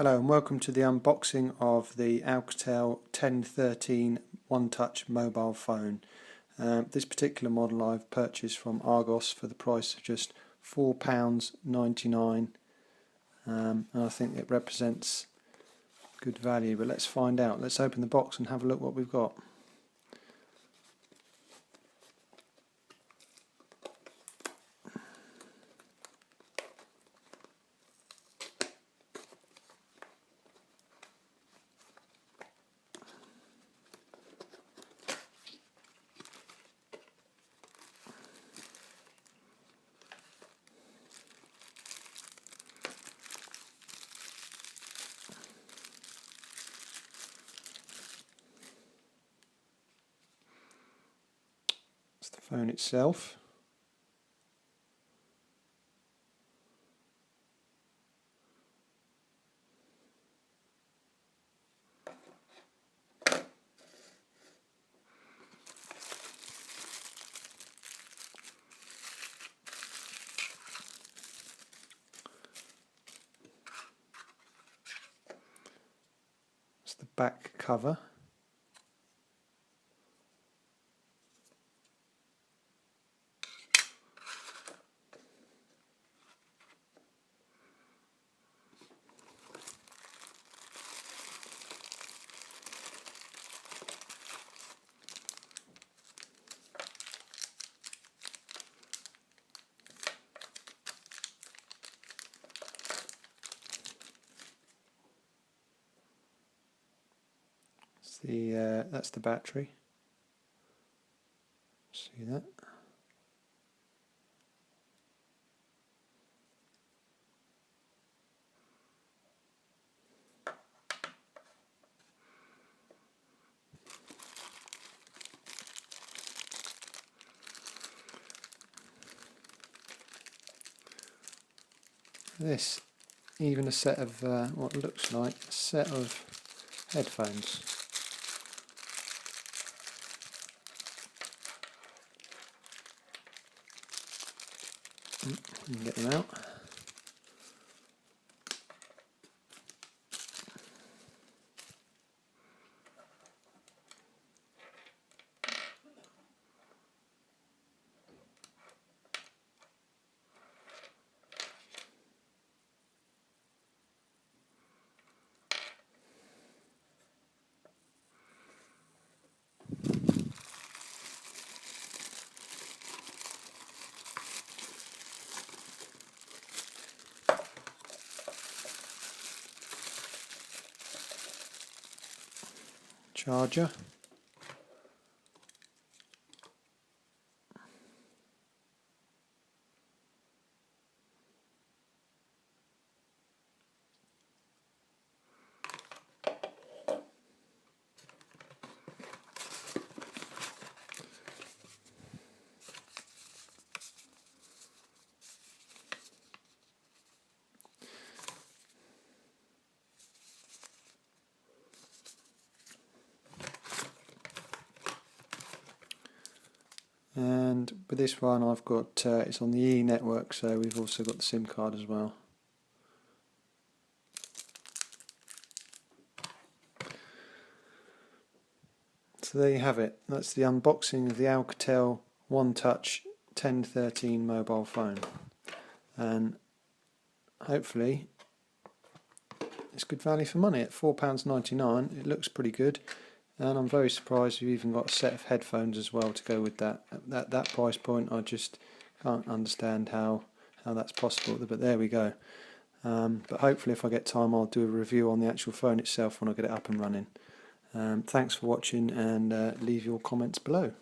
Hello and welcome to the unboxing of the Alcatel 1013 one-touch mobile phone. This particular model I've purchased from Argos for the price of just £4.99, and I think it represents good value, but let's find out. Let's open the box and have a look what we've got. It's the phone itself. It's the back cover. That's the battery. See that? This, even a set of what looks like a set of headphones. You can get them out. Charger. And with this one I've got, it's on the E network, so we've also got the SIM card as well. So there you have it. That's the unboxing of the Alcatel One Touch 1013 mobile phone. And hopefully it's good value for money at £4.99. It looks pretty good. And I'm very surprised you've even got a set of headphones as well to go with that. At that price point, I just can't understand how that's possible, but there we go. But hopefully if I get time I'll do a review on the actual phone itself when I get it up and running. Thanks for watching, and leave your comments below.